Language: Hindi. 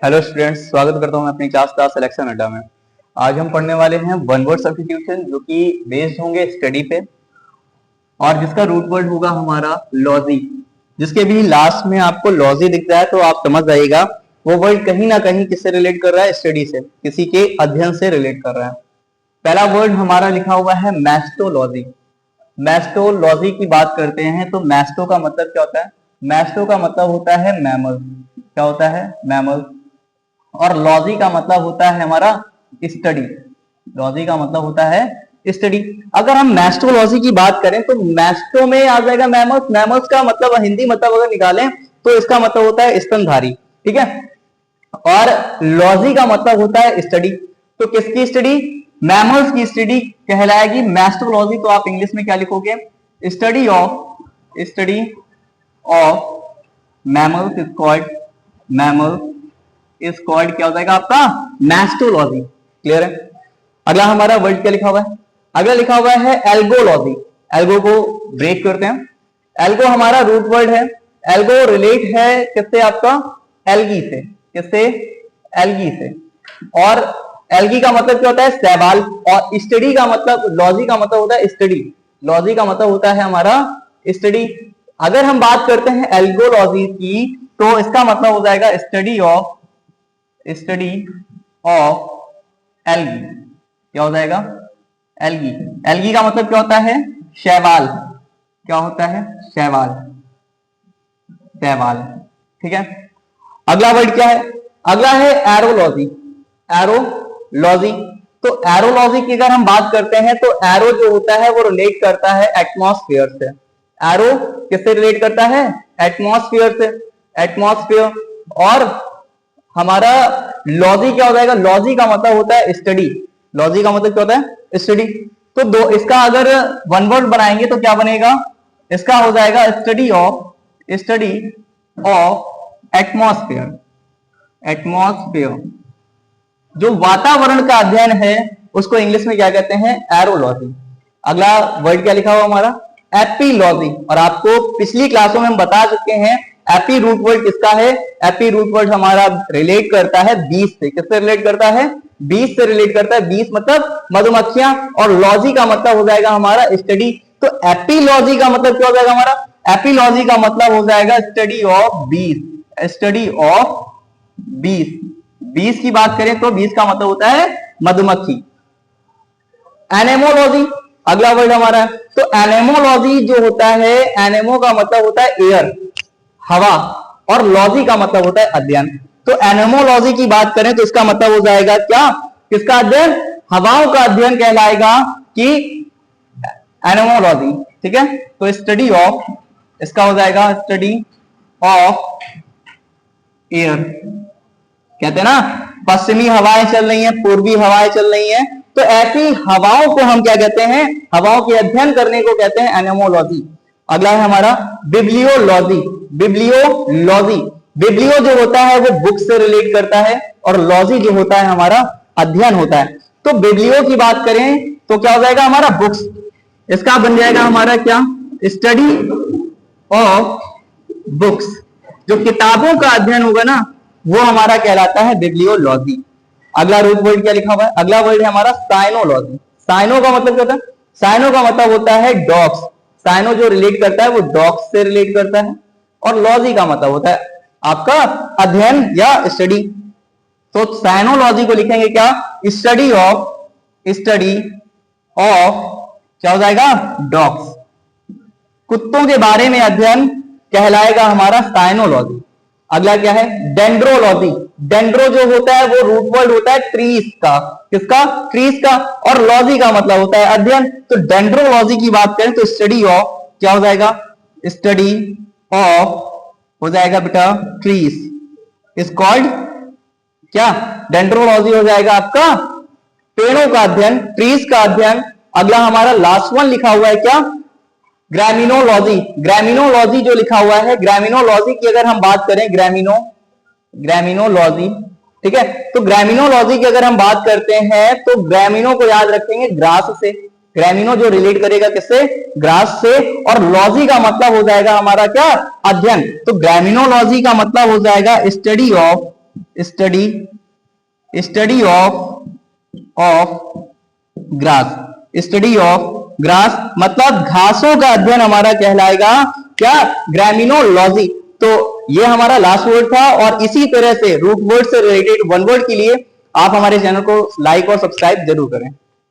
हेलो स्टूडेंट्स, स्वागत करता हूं मैं अपनी क्लास सिलेक्शन अड्डा में। आज हम पढ़ने वाले हैं वन वर्ड सब्स्टिट्यूशन, जो कि बेस्ड होंगे स्टडी पे, और जिसका रूट वर्ड होगा हमारा लॉजी। जिसके भी लास्ट में आपको लॉजी दिखता है तो आप समझ जाइएगा वो वर्ड कहीं ना कहीं किससे रिलेट कर रहा है, स्टडी से, किसी के अध्ययन से रिलेट कर रहा है। पहला वर्ड हमारा लिखा हुआ है मैस्टोलॉजी। मैस्टोलॉजी की बात करते हैं तो मैस्टो का मतलब क्या होता है? मैस्टो का मतलब होता है मैमल। क्या होता है? मैमल। और लॉजी का मतलब होता है हमारा स्टडी। लॉजी का मतलब होता है स्टडी। अगर हम मैस्टोलॉजी की बात करें तो मैस्टो में आ जाएगा मैमल्स। मैमल्स का मतलब हिंदी मतलब अगर निकालें तो इसका मतलब होता है स्तनधारी, ठीक है। और लॉजी का मतलब होता है स्टडी। तो किसकी स्टडी? मैमल्स की स्टडी कहलाएगी मैस्टोलॉजी। तो आप इंग्लिश में क्या लिखोगे? Study of mammals is called क्या हो जाएगा आपका? मैस्टोलॉजी। क्लियर है? अगला हमारा वर्ड क्या लिखा हुआ है? अगला लिखा हुआ है एल्गोलॉजी। एल्गो को ब्रेक करते हैं। एल्गो हमारा रूट वर्ड है। एल्गो रिलेट है किससे? आपका एल्गी से। किससे? एल्गी से। और एल्गी का मतलब क्या होता है? शैवाल। और स्टडी का मतलब, लॉजी का मतलब होता है स्टडी। लॉजी का मतलब होता है हमारा स्टडी। अगर हम बात करते हैं एल्गोलॉजी की तो इसका मतलब हो जाएगा स्टडी ऑफ एल्गी। क्या हो जाएगा? एल्गी। एल्गी का मतलब क्या होता है? शैवाल। क्या होता है? शैवाल। शैवाल, ठीक है। अगला वर्ड क्या है? अगला है एरोलॉजी। एरोलॉजी। तो एरोलॉजी की अगर हम बात करते हैं तो एरो जो होता है वो रिलेट करता है एटमॉस्फेयर से। एरो किससे रिलेट करता है? एटमॉस्फेयर से। एटमॉस्फेयर। और हमारा लॉजी क्या हो जाएगा? लॉजी का मतलब होता है स्टडी। लॉजी का मतलब क्या होता है? स्टडी। तो दो इसका अगर वन वर्ड बनाएंगे तो क्या बनेगा? इसका हो जाएगा स्टडी ऑफ एटमॉस्फेयर। एटमॉस्फेयर जो वातावरण का अध्ययन है उसको इंग्लिश में क्या कहते हैं? एरोलॉजी। अगला वर्ड क्या लिखा हुआ हमारा? एपीलॉजी। और आपको पिछली क्लासों में हम बता चुके हैं एपी रूट वर्ड किसका है? एपी रूट वर्ड हमारा रिलेट करता है बीस से। किससे रिलेट करता है? बीस से रिलेट करता है। बीस मतलब मधुमक्खियां। और लॉजी का मतलब हो जाएगा हमारा स्टडी। तो एपीलॉजी का मतलब क्या हो जाएगा हमारा? एपीलॉजी का मतलब हो जाएगा स्टडी ऑफ बीस। स्टडी ऑफ बीस। बीस की बात करें तो बीस का मतलब होता है मधुमक्खी। एनेमोलॉजी अगला वर्ड हमारा है। तो एनेमोलॉजी जो होता है, एनेमो का मतलब होता है एयर, हवा, और लॉजी का मतलब होता है अध्ययन। तो एनेमोलॉजी की बात करें तो इसका मतलब हो जाएगा क्या? किसका अध्ययन? हवाओं का अध्ययन कहलाएगा कि एनेमोलॉजी, ठीक है। तो स्टडी ऑफ, इसका हो जाएगा स्टडी ऑफ एयर। कहते हैं ना पश्चिमी हवाएं चल रही हैं, पूर्वी हवाएं चल रही हैं, तो ऐसी हवाओं को हम क्या कहते हैं? हवाओं के अध्ययन करने को कहते हैं एनेमोलॉजी। अगला है हमारा बिब्लियोलॉजी। बिब्लियोलॉजी, बिब्लियो जो होता है वो बुक से रिलेट करता है, और लॉजी जो होता है हमारा अध्ययन होता है। तो बिब्लियो की बात करें तो क्या हो जाएगा हमारा? बुक्स। इसका बन जाएगा हमारा क्या? Study of books. जो किताबों का अध्ययन होगा ना वो हमारा कहलाता है बिब्लियोलॉजी। अगला रूट वर्ड क्या लिखा हुआ है? अगला वर्ड है हमारा साइनोलॉजी। साइनो का मतलब क्या होता है? साइनो का मतलब होता है डॉग्स। साइनो जो रिलेट करता है वो डॉग्स से रिलेट करता है। और लॉजी का मतलब होता है आपका अध्ययन या स्टडी। तो साइनोलॉजी को लिखेंगे क्या? स्टडी ऑफ क्या हो जाएगा? डॉग्स। कुत्तों के बारे में अध्ययन कहलाएगा हमारा साइनोलॉजी। अगला क्या है? डेंड्रोलॉजी। डेंड्रो जो होता है वो रूट वर्ड होता है ट्रीज का। किसका? ट्रीज का। और लॉजी का मतलब होता है अध्ययन। तो डेंड्रोलॉजी की बात करें तो स्टडी ऑफ क्या हो जाएगा? स्टडी ऑफ हो जाएगा बेटा ट्रीज इज कॉल्ड क्या? डेंड्रोलॉजी हो जाएगा आपका पेड़ों का अध्ययन, ट्रीज का अध्ययन। अगला हमारा लास्ट वन लिखा हुआ है क्या? ग्रामिनोलॉजी। ग्रामिनोलॉजी जो लिखा हुआ है, ग्रामिनोलॉजी की अगर हम बात करें, ग्रामिनोलॉजी, ठीक है। तो ग्रामिनोलॉजी की अगर हम बात करते हैं तो ग्रामीणों को याद रखेंगे ग्रास से। ग्रामीणों जो रिलेट करेगा किससे? ग्रास से। और लॉजी का मतलब हो जाएगा हमारा क्या? अध्ययन। तो ग्रामिनोलॉजी का मतलब हो जाएगा study of study study of grass, study of grass मतलब घासों का अध्ययन हमारा कहलाएगा क्या, ग्रामिनोलॉजी। तो ये हमारा लास्ट वर्ड था, और इसी तरह से रूट वर्ड से रिलेटेड वन वर्ड के लिए आप हमारे चैनल को लाइक और सब्सक्राइब जरूर करें।